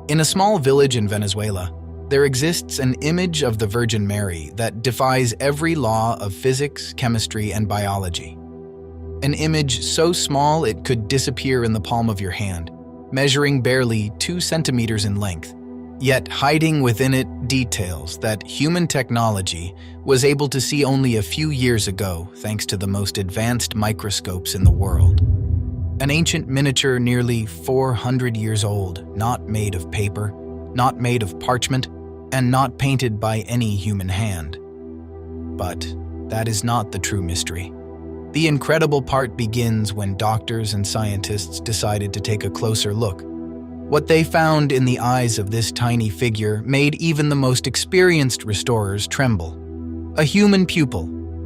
In a small village in Venezuela, there exists an image of the Virgin Mary that defies every law of physics, chemistry, and biology. An image so small it could disappear in the palm of your hand, measuring barely 2 centimeters in length, yet hiding within it details that human technology was able to see only a few years ago thanks to the most advanced microscopes in the world. An ancient miniature nearly 400 years old, not made of paper, not made of parchment, and not painted by any human hand. But that is not the true mystery. The incredible part begins when doctors and scientists decided to take a closer look. What they found in the eyes of this tiny figure made even the most experienced restorers tremble. A human pupil,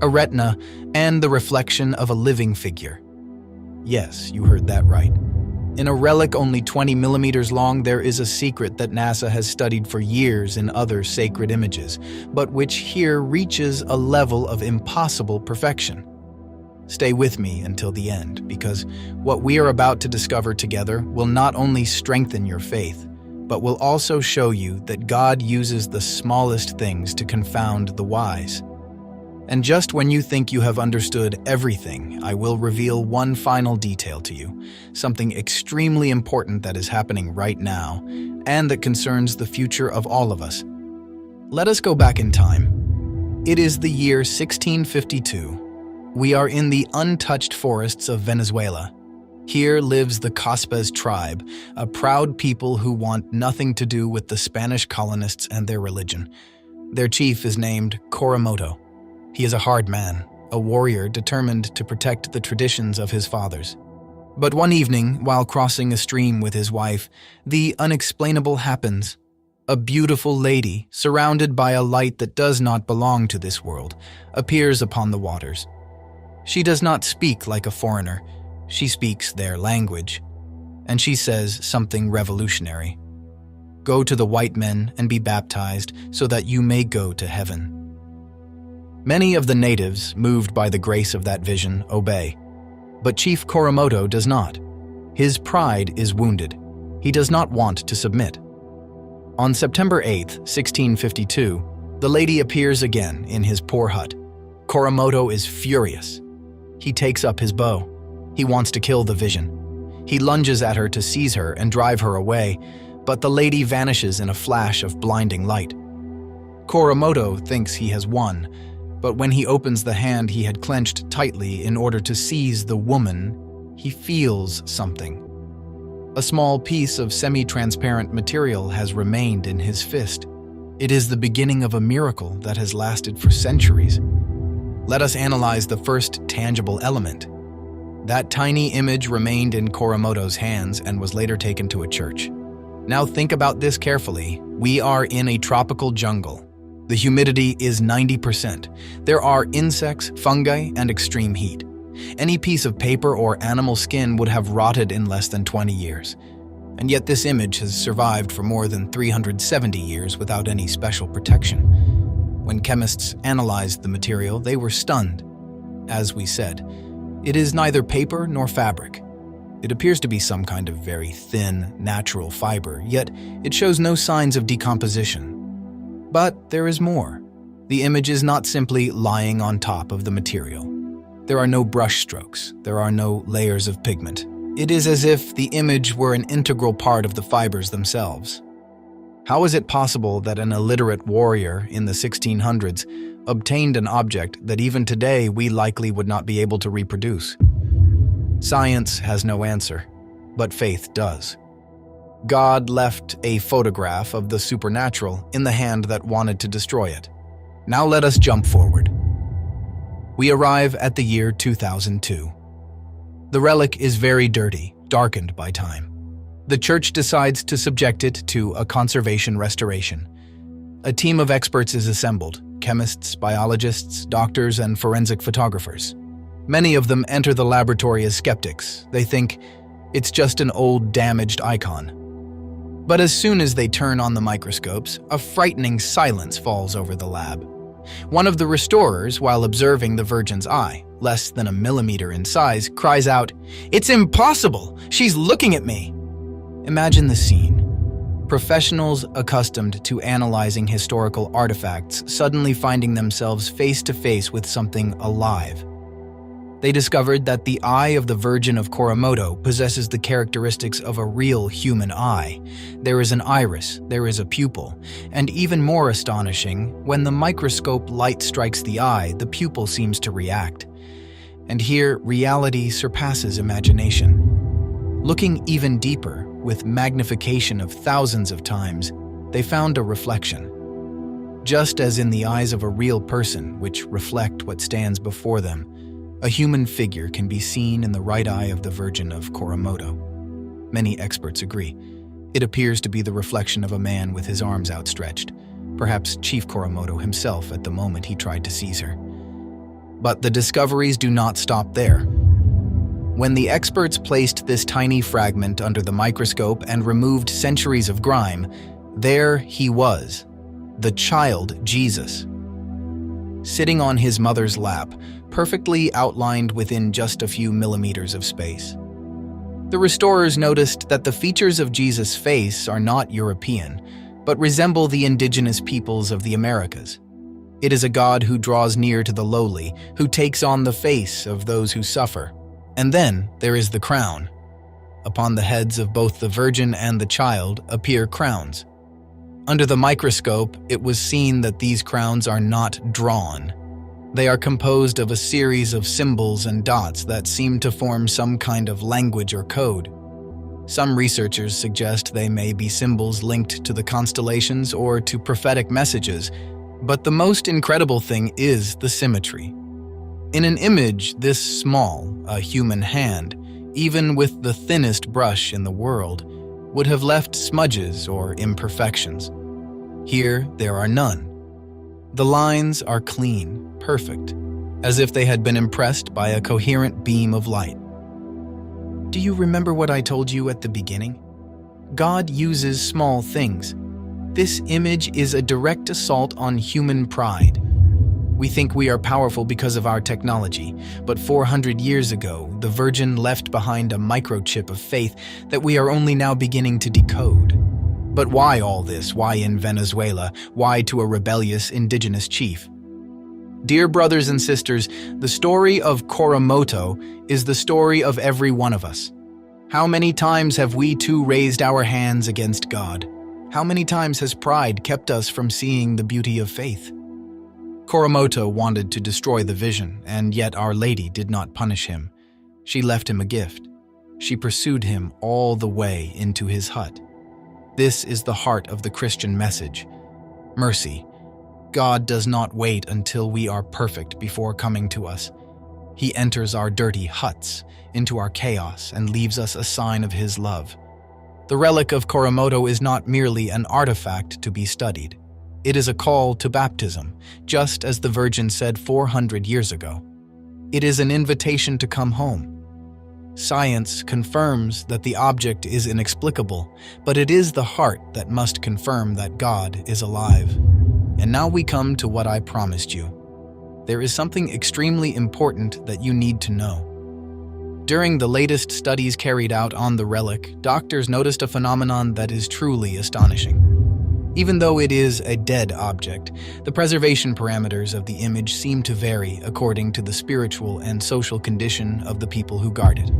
a retina, and the reflection of a living figure. Yes, you heard that right. In a relic only 20 millimeters long, there is a secret that NASA has studied for years in other sacred images, but which here reaches a level of impossible perfection. Stay with me until the end, because what we are about to discover together will not only strengthen your faith, but will also show you that God uses the smallest things to confound the wise. And just when you think you have understood everything, I will reveal one final detail to you, something extremely important that is happening right now, and that concerns the future of all of us. Let us go back in time. It is the year 1652. We are in the untouched forests of Venezuela. Here lives the Caspes tribe, a proud people who want nothing to do with the Spanish colonists and their religion. Their chief is named Coromoto. He is a hard man, a warrior determined to protect the traditions of his fathers. But one evening, while crossing a stream with his wife, the unexplainable happens. A beautiful lady, surrounded by a light that does not belong to this world, appears upon the waters. She does not speak like a foreigner. She speaks their language. And she says something revolutionary. Go to the white men and be baptized so that you may go to heaven. Many of the natives, moved by the grace of that vision, obey. But Chief Coromoto does not. His pride is wounded. He does not want to submit. On September 8, 1652, the lady appears again in his poor hut. Coromoto is furious. He takes up his bow. He wants to kill the vision. He lunges at her to seize her and drive her away, but the lady vanishes in a flash of blinding light. Coromoto thinks he has won, but when he opens the hand he had clenched tightly in order to seize the woman, he feels something. A small piece of semi-transparent material has remained in his fist. It is the beginning of a miracle that has lasted for centuries. Let us analyze the first tangible element. That tiny image remained in Coromoto's hands and was later taken to a church. Now think about this carefully. We are in a tropical jungle. The humidity is 90%. There are insects, fungi, and extreme heat. Any piece of paper or animal skin would have rotted in less than 20 years. And yet this image has survived for more than 370 years without any special protection. When chemists analyzed the material, they were stunned. As we said, it is neither paper nor fabric. It appears to be some kind of very thin, natural fiber, yet it shows no signs of decomposition. But there is more. The image is not simply lying on top of the material. There are no brush strokes. There are no layers of pigment. It is as if the image were an integral part of the fibers themselves. How is it possible that an illiterate warrior in the 1600s obtained an object that even today we likely would not be able to reproduce? Science has no answer, but faith does. God left a photograph of the supernatural in the hand that wanted to destroy it. Now let us jump forward. We arrive at the year 2002. The relic is very dirty, darkened by time. The church decides to subject it to a conservation restoration. A team of experts is assembled: chemists, biologists, doctors, and forensic photographers. Many of them enter the laboratory as skeptics. They think it's just an old, damaged icon. But as soon as they turn on the microscopes, a frightening silence falls over the lab. One of the restorers, while observing the Virgin's eye, less than a millimeter in size, cries out, "It's impossible! She's looking at me!" Imagine the scene. Professionals accustomed to analyzing historical artifacts suddenly finding themselves face to face with something alive. They discovered that the eye of the Virgin of Coromoto possesses the characteristics of a real human eye. There is an iris, there is a pupil, and even more astonishing, when the microscope light strikes the eye, the pupil seems to react. And here, reality surpasses imagination. Looking even deeper, with magnification of thousands of times, they found a reflection. Just as in the eyes of a real person, which reflect what stands before them, a human figure can be seen in the right eye of the Virgin of Coromoto. Many experts agree. It appears to be the reflection of a man with his arms outstretched, perhaps Chief Coromoto himself at the moment he tried to seize her. But the discoveries do not stop there. When the experts placed this tiny fragment under the microscope and removed centuries of grime, there he was, the child Jesus. Sitting on his mother's lap, perfectly outlined within just a few millimeters of space. The restorers noticed that the features of Jesus' face are not European, but resemble the indigenous peoples of the Americas. It is a God who draws near to the lowly, who takes on the face of those who suffer. And then there is the crown. Upon the heads of both the Virgin and the child appear crowns. Under the microscope, it was seen that these crowns are not drawn. They are composed of a series of symbols and dots that seem to form some kind of language or code. Some researchers suggest they may be symbols linked to the constellations or to prophetic messages, but the most incredible thing is the symmetry. In an image this small, a human hand, even with the thinnest brush in the world, would have left smudges or imperfections. Here, there are none. The lines are clean, perfect, as if they had been impressed by a coherent beam of light. Do you remember what I told you at the beginning? God uses small things. This image is a direct assault on human pride. We think we are powerful because of our technology, but 400 years ago, the Virgin left behind a microchip of faith that we are only now beginning to decode. But why all this? Why in Venezuela? Why to a rebellious indigenous chief? Dear brothers and sisters, the story of Coromoto is the story of every one of us. How many times have we too raised our hands against God? How many times has pride kept us from seeing the beauty of faith? Coromoto wanted to destroy the vision, and yet Our Lady did not punish him. She left him a gift. She pursued him all the way into his hut. This is the heart of the Christian message. Mercy. God does not wait until we are perfect before coming to us. He enters our dirty huts, into our chaos, and leaves us a sign of his love. The relic of Coromoto is not merely an artifact to be studied. It is a call to baptism, just as the Virgin said 400 years ago. It is an invitation to come home. Science confirms that the object is inexplicable, but it is the heart that must confirm that God is alive. And now we come to what I promised you. There is something extremely important that you need to know. During the latest studies carried out on the relic, doctors noticed a phenomenon that is truly astonishing. Even though it is a dead object, the preservation parameters of the image seem to vary according to the spiritual and social condition of the people who guard it.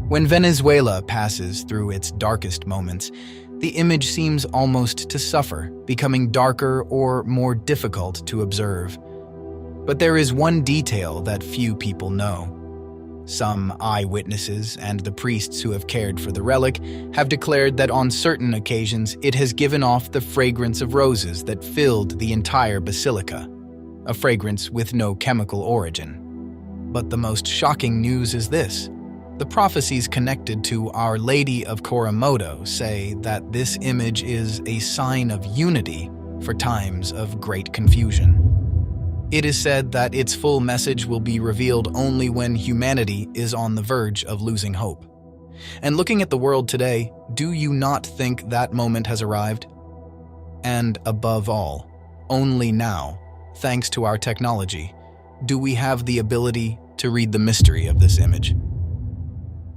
When Venezuela passes through its darkest moments, the image seems almost to suffer, becoming darker or more difficult to observe. But there is one detail that few people know. Some eyewitnesses and the priests who have cared for the relic have declared that on certain occasions it has given off the fragrance of roses that filled the entire basilica, a fragrance with no chemical origin. But the most shocking news is this. The prophecies connected to Our Lady of Coromoto say that this image is a sign of unity for times of great confusion. It is said that its full message will be revealed only when humanity is on the verge of losing hope. And looking at the world today, do you not think that moment has arrived? And above all, only now, thanks to our technology, do we have the ability to read the mystery of this image.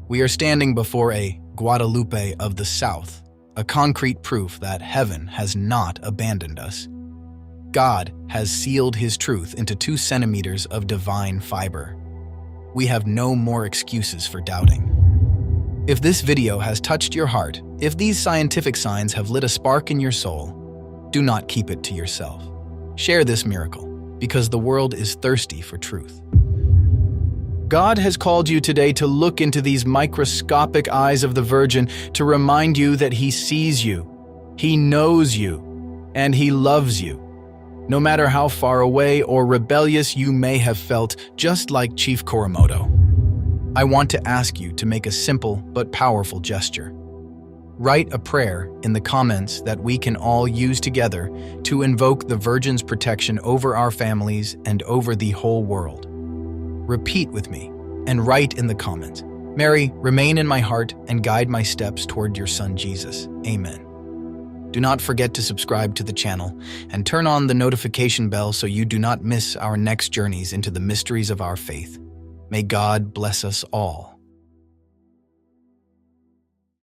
We are standing before a Guadalupe of the South, a concrete proof that heaven has not abandoned us. God has sealed his truth into 2 centimeters of divine fiber. We have no more excuses for doubting. If this video has touched your heart, if these scientific signs have lit a spark in your soul, do not keep it to yourself. Share this miracle, because the world is thirsty for truth. God has called you today to look into these microscopic eyes of the Virgin to remind you that he sees you, he knows you, and he loves you. No matter how far away or rebellious you may have felt, just like Chief Coromoto, I want to ask you to make a simple but powerful gesture. Write a prayer in the comments that we can all use together to invoke the Virgin's protection over our families and over the whole world. Repeat with me and write in the comments, "Mary, remain in my heart and guide my steps toward your Son Jesus. Amen." Do not forget to subscribe to the channel and turn on the notification bell so you do not miss our next journeys into the mysteries of our faith. May God bless us all.